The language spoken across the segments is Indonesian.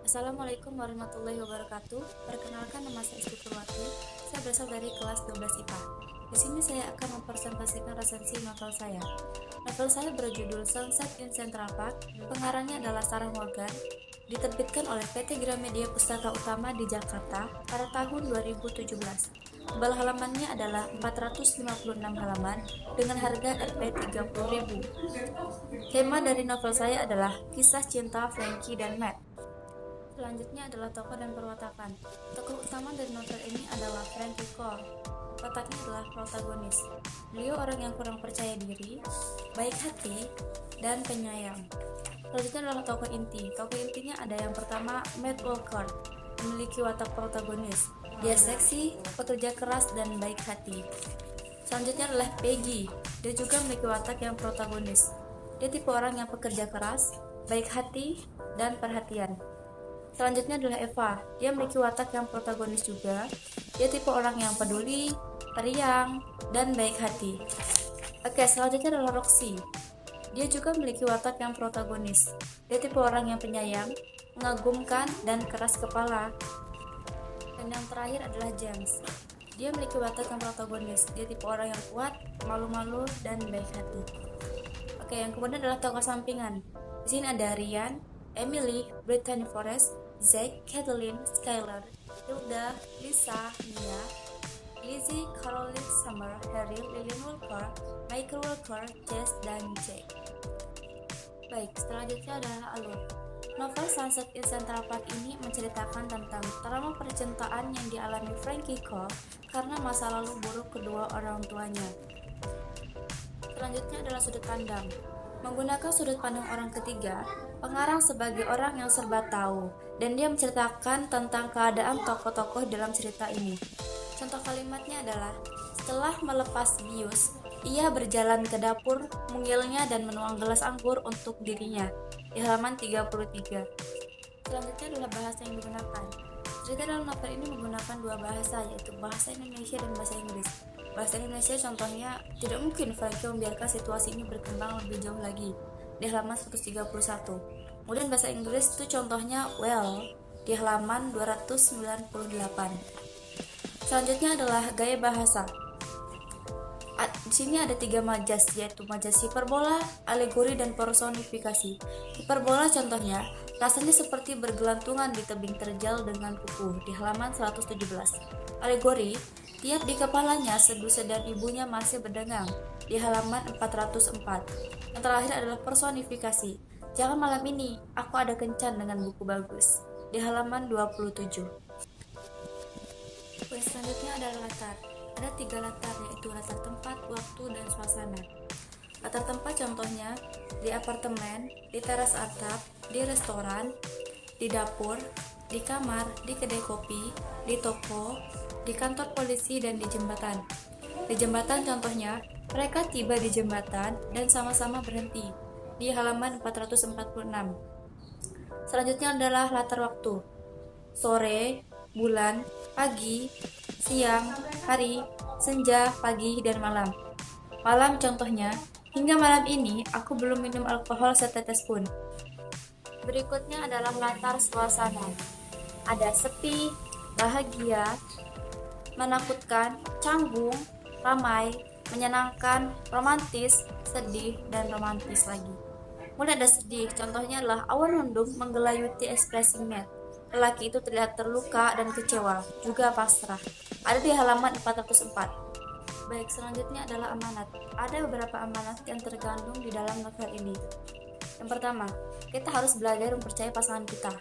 Assalamualaikum warahmatullahi wabarakatuh. Perkenalkan, nama saya Isti Purwati. Saya berasal dari kelas 12 IPA. Di sini saya akan mempresentasikan resensi novel saya. Novel saya berjudul Sunset in Central Park. Pengarangnya adalah Sarah Morgan. Diterbitkan oleh PT Gramedia Pustaka Utama di Jakarta pada tahun 2017. Tebal halamannya adalah 456 halaman dengan harga Rp 30.000. Tema dari novel saya adalah kisah cinta Frankie dan Matt. Selanjutnya adalah tokoh dan perwatakan. Tokoh utama dari novel ini adalah Frankie Cole. Wataknya adalah protagonis. Beliau orang yang kurang percaya diri, baik hati, dan penyayang. Selanjutnya adalah tokoh inti. Tokoh intinya ada yang pertama, Matt Walker, memiliki watak protagonis. Dia seksi, pekerja keras, dan baik hati. Selanjutnya adalah Peggy. Dia juga memiliki watak yang protagonis. Dia tipe orang yang pekerja keras, baik hati, dan perhatian. Selanjutnya adalah Eva. Dia memiliki watak yang protagonis juga. Dia tipe orang yang peduli, periang, dan baik hati. Oke, selanjutnya adalah Roxy. Dia juga memiliki watak yang protagonis. Dia tipe orang yang penyayang, mengagumkan, dan keras kepala. Dan yang terakhir adalah James. Dia memiliki watak yang protagonis. Dia tipe orang yang kuat, malu-malu, dan baik hati. Oke, yang kemudian adalah tokoh sampingan. Di sini ada Ryan, Emily, Brittany Forrest, Zack, Kathleen, Skylar, Hilda, Lisa, Mia, Lizzie, Caroline, Summer, Harry, Lillian Walker, Michael Walker, Jess, dan Jake. Baik, selanjutnya adalah alur. Novel Sunset in Central Park ini menceritakan tentang trauma percintaan yang dialami Frankie Cole karena masa lalu buruk kedua orang tuanya. Selanjutnya adalah sudut pandang. Menggunakan sudut pandang orang ketiga, pengarang sebagai orang yang serba tahu, dan dia menceritakan tentang keadaan tokoh-tokoh dalam cerita ini. Contoh kalimatnya adalah, setelah melepas bius, ia berjalan ke dapur, mungilnya dan menuang gelas anggur untuk dirinya. Di halaman 33. Selanjutnya adalah bahasa yang digunakan. Cerita dalam novel ini menggunakan dua bahasa, yaitu bahasa Indonesia dan bahasa Inggris. Bahasa Indonesia contohnya, tidak mungkin Frankie membiarkan situasi ini berkembang lebih jauh lagi, di halaman 131. Kemudian bahasa Inggris itu contohnya well, di halaman 298. Selanjutnya adalah gaya bahasa. Di sini ada 3 majas, yaitu majas hiperbola, alegori, dan personifikasi. Hiperbola contohnya, rasanya seperti bergelantungan di tebing terjal dengan kuku, di halaman 117. Alegori, tiap di kepalanya sedusa dan ibunya masih berdengang, di halaman 404. Yang terakhir adalah personifikasi. Jangan malam ini, aku ada kencan dengan buku bagus, di halaman 27. Poin selanjutnya adalah latar. Ada 3 latar, yaitu latar tempat, waktu, dan suasana. Latar tempat contohnya di apartemen, di teras atap, di restoran, di dapur, di kamar, di kedai kopi, di toko, di kantor polisi, dan di jembatan. Di jembatan contohnya, mereka tiba di jembatan dan sama-sama berhenti, di halaman 446. Selanjutnya adalah latar waktu. Sore, bulan, pagi, siang, hari, senja, pagi, dan malam. Malam contohnya, hingga malam ini aku belum minum alkohol setetes pun. Berikutnya adalah latar suasana. Ada sepi, bahagia, menakutkan, canggung, ramai, menyenangkan, romantis, sedih, dan romantis lagi. Mulai ada sedih, contohnya adalah awan mendung menggelayuti ekspresi Matt. Lelaki itu terlihat terluka dan kecewa, juga pasrah. Ada di halaman 404. Baik, selanjutnya adalah amanat. Ada beberapa amanat yang terkandung di dalam novel ini. Yang pertama, kita harus belajar mempercayai pasangan kita.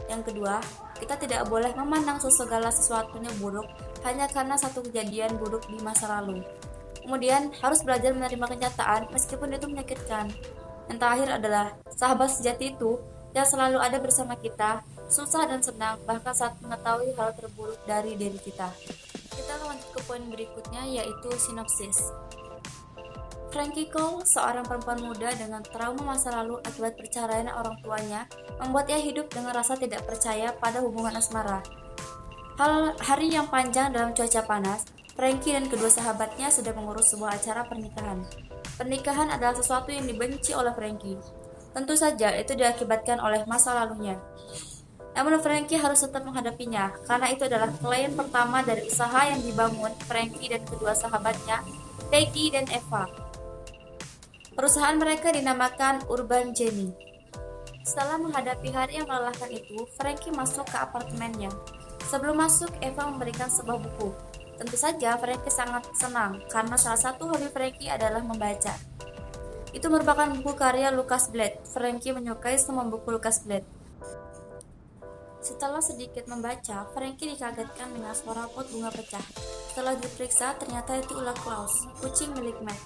Yang kedua, kita tidak boleh memandang segala sesuatunya buruk hanya karena satu kejadian buruk di masa lalu. Kemudian, harus belajar menerima kenyataan meskipun itu menyakitkan. Yang terakhir adalah, sahabat sejati itu yang selalu ada bersama kita, susah dan senang, bahkan saat mengetahui hal terburuk dari diri kita. Kita lanjut ke poin berikutnya, yaitu sinopsis. Frankie Cole, seorang perempuan muda dengan trauma masa lalu akibat perceraian orang tuanya, membuat ia hidup dengan rasa tidak percaya pada hubungan asmara. Hari yang panjang dalam cuaca panas, Frankie dan kedua sahabatnya sedang mengurus sebuah acara pernikahan. Pernikahan adalah sesuatu yang dibenci oleh Frankie. Tentu saja itu diakibatkan oleh masa lalunya. Namun Frankie harus tetap menghadapinya, karena itu adalah klien pertama dari usaha yang dibangun Frankie dan kedua sahabatnya, Peggy dan Eva. Perusahaan mereka dinamakan Urban Jenny. Setelah menghadapi hari yang melelahkan itu, Frankie masuk ke apartemennya. Sebelum masuk, Eva memberikan sebuah buku. Tentu saja Frankie sangat senang, karena salah satu hobi Frankie adalah membaca. Itu merupakan buku karya Lucas Blade. Frankie menyukai semua buku Lucas Blade. Setelah sedikit membaca, Frankie dikagetkan dengan suara pot bunga pecah. Setelah diperiksa, ternyata itu ulah Klaus, kucing milik Matt.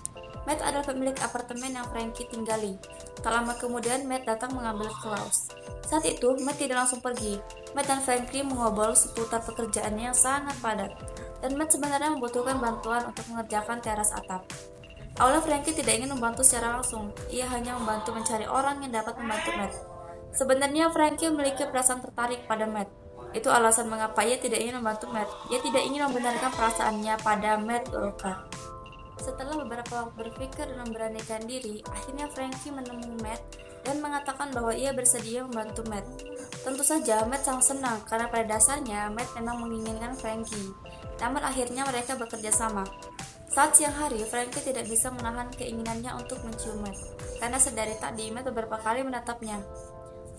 Matt adalah pemilik apartemen yang Frankie tinggali. Tak lama kemudian, Matt datang mengambil Klaus. Saat itu, Matt tidak langsung pergi. Matt dan Frankie mengobrol seputar pekerjaannya yang sangat padat, dan Matt sebenarnya membutuhkan bantuan untuk mengerjakan teras atap. Awalnya Frankie tidak ingin membantu secara langsung, ia hanya membantu mencari orang yang dapat membantu Matt. Sebenarnya Frankie memiliki perasaan tertarik pada Matt. Itu alasan mengapa ia tidak ingin membantu Matt. Ia tidak ingin membenarkan perasaannya pada Matt Walker. Setelah beberapa waktu berpikir dan memberanikan diri, akhirnya Frankie menemui Matt dan mengatakan bahwa ia bersedia membantu Matt. Tentu saja Matt sangat senang karena pada dasarnya Matt memang menginginkan Frankie. Namun akhirnya mereka bekerja sama. Saat siang hari, Frankie tidak bisa menahan keinginannya untuk mencium Matt, karena sedari tadi Matt beberapa kali menatapnya.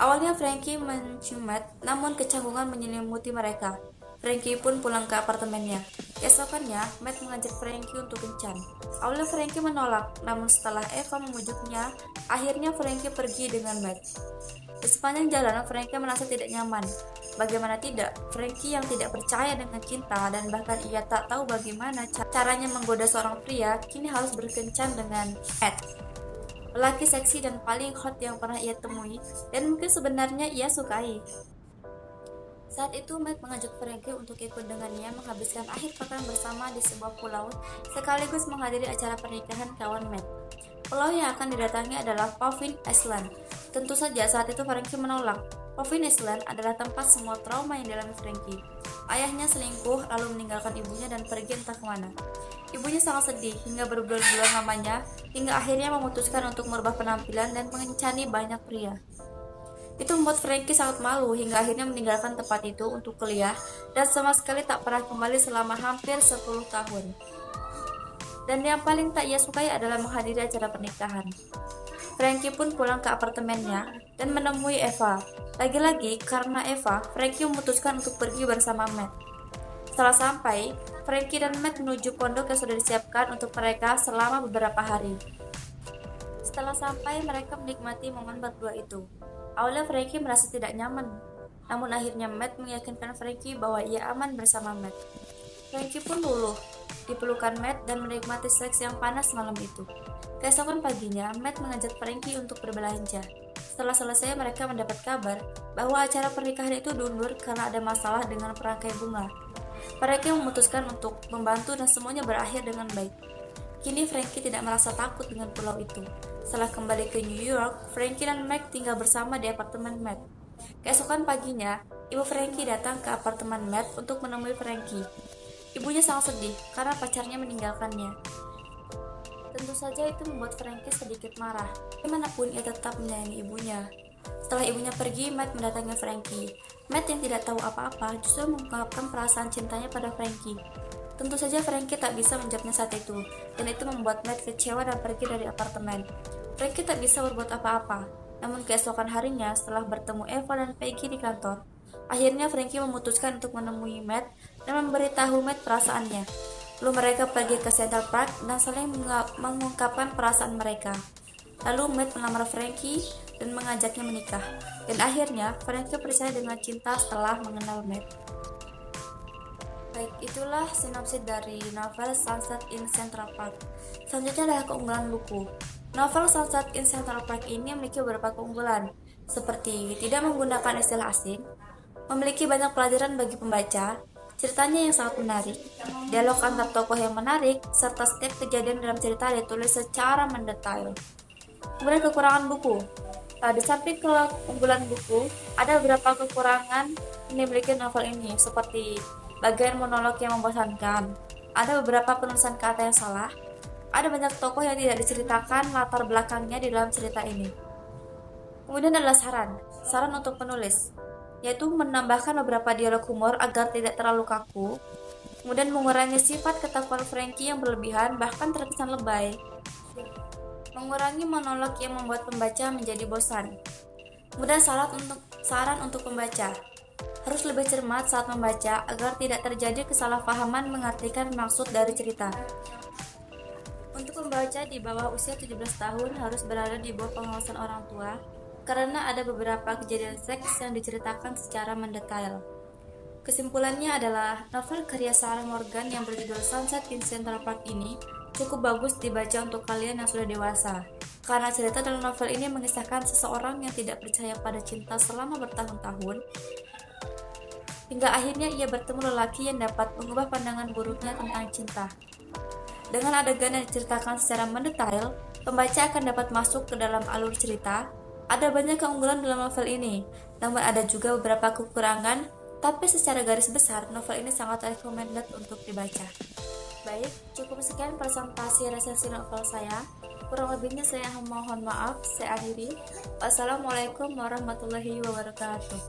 Awalnya Frankie mencium Matt, namun kecanggungan menyelimuti mereka. Frankie pun pulang ke apartemennya. Keesokannya, Matt mengajak Frankie untuk kencan. Awalnya Frankie menolak, namun setelah Eva memujuknya, akhirnya Frankie pergi dengan Matt. Di sepanjang jalan, Frankie merasa tidak nyaman. Bagaimana tidak, Frankie yang tidak percaya dengan cinta dan bahkan ia tak tahu bagaimana caranya menggoda seorang pria, kini harus berkencan dengan Matt, lelaki seksi dan paling hot yang pernah ia temui dan mungkin sebenarnya ia sukai. Saat itu Matt mengajak Frankie untuk ikut dengannya menghabiskan akhir pekan bersama di sebuah pulau sekaligus menghadiri acara pernikahan kawan Matt. Pulau yang akan didatangi adalah Puffin Island. Tentu saja saat itu Frankie menolak. Puffin Island adalah tempat semua trauma yang dialami Frankie. Ayahnya selingkuh lalu meninggalkan ibunya dan pergi entah kemana. Ibunya sangat sedih hingga berbulan-bulan lamanya hingga akhirnya memutuskan untuk merubah penampilan dan mengencani banyak pria. Itu membuat Frankie sangat malu hingga akhirnya meninggalkan tempat itu untuk kuliah dan sama sekali tak pernah kembali selama hampir 10 tahun. Dan yang paling tak ia sukai adalah menghadiri acara pernikahan. Frankie pun pulang ke apartemennya dan menemui Eva. Lagi-lagi karena Eva, Frankie memutuskan untuk pergi bersama Matt. Setelah sampai, Frankie dan Matt menuju pondok yang sudah disiapkan untuk mereka selama beberapa hari. Setelah sampai, mereka menikmati momen berdua itu. Awalnya Frankie merasa tidak nyaman, namun akhirnya Matt meyakinkan Frankie bahwa ia aman bersama Matt. Frankie pun luluh, dipelukan Matt dan menikmati seks yang panas malam itu. Keesokan paginya, Matt mengajak Frankie untuk berbelanja. Setelah selesai, mereka mendapat kabar bahwa acara pernikahan itu diundur karena ada masalah dengan perangkai bunga. Mereka memutuskan untuk membantu dan semuanya berakhir dengan baik. Kini Frankie tidak merasa takut dengan pulau itu. Setelah kembali ke New York, Frankie dan Matt tinggal bersama di apartemen Matt. Keesokan paginya, ibu Frankie datang ke apartemen Matt untuk menemui Frankie. Ibunya sangat sedih karena pacarnya meninggalkannya. Tentu saja itu membuat Frankie sedikit marah. Bagaimanapun ia tetap menyayangi ibunya. Setelah ibunya pergi, Matt mendatangi Frankie. Matt yang tidak tahu apa-apa justru mengungkapkan perasaan cintanya pada Frankie. Tentu saja Frankie tak bisa menjawabnya saat itu, dan itu membuat Matt kecewa dan pergi dari apartemen. Frankie tak bisa berbuat apa-apa, namun keesokan harinya setelah bertemu Eva dan Peggy di kantor, akhirnya Frankie memutuskan untuk menemui Matt dan memberitahu Matt perasaannya. Lalu mereka pergi ke Central Park dan saling mengungkapkan perasaan mereka. Lalu Matt melamar Frankie dan mengajaknya menikah, dan akhirnya Frankie percaya dengan cinta setelah mengenal Matt. Baik, itulah sinopsis dari novel Sunset in Central Park. Selanjutnya adalah keunggulan buku. Novel Sunset in Central Park ini memiliki beberapa keunggulan, seperti tidak menggunakan istilah asing, memiliki banyak pelajaran bagi pembaca, ceritanya yang sangat menarik, dialog antar tokoh yang menarik, serta setiap kejadian dalam cerita ditulis secara mendetail. Kemudian kekurangan buku. Di samping keunggulan buku, ada beberapa kekurangan yang dimiliki novel ini, seperti bagian monolog yang membosankan, ada beberapa penulisan kata yang salah, ada banyak tokoh yang tidak diceritakan latar belakangnya di dalam cerita ini. Kemudian adalah saran untuk penulis. yaitu menambahkan beberapa dialog humor agar tidak terlalu kaku, kemudian mengurangi sifat ketakutan Frankie yang berlebihan bahkan terkesan lebay, mengurangi monolog yang membuat pembaca menjadi bosan. Kemudian saran untuk pembaca, harus lebih cermat saat membaca agar tidak terjadi kesalahpahaman mengartikan maksud dari cerita. Untuk pembaca di bawah usia 17 tahun harus berada di bawah pengawasan orang tua karena ada beberapa kejadian seks yang diceritakan secara mendetail. Kesimpulannya adalah novel karya Sarah Morgan yang berjudul Sunset in Central Park ini cukup bagus dibaca untuk kalian yang sudah dewasa. Karena cerita dalam novel ini mengisahkan seseorang yang tidak percaya pada cinta selama bertahun-tahun, hingga akhirnya ia bertemu lelaki yang dapat mengubah pandangan buruknya tentang cinta. Dengan adegan yang diceritakan secara mendetail, pembaca akan dapat masuk ke dalam alur cerita. Ada banyak keunggulan dalam novel ini, namun ada juga beberapa kekurangan, tapi secara garis besar, novel ini sangat recommended untuk dibaca. Baik, cukup sekian presentasi resensi novel saya. Kurang lebihnya saya mohon maaf, saya akhiri. Wassalamualaikum warahmatullahi wabarakatuh.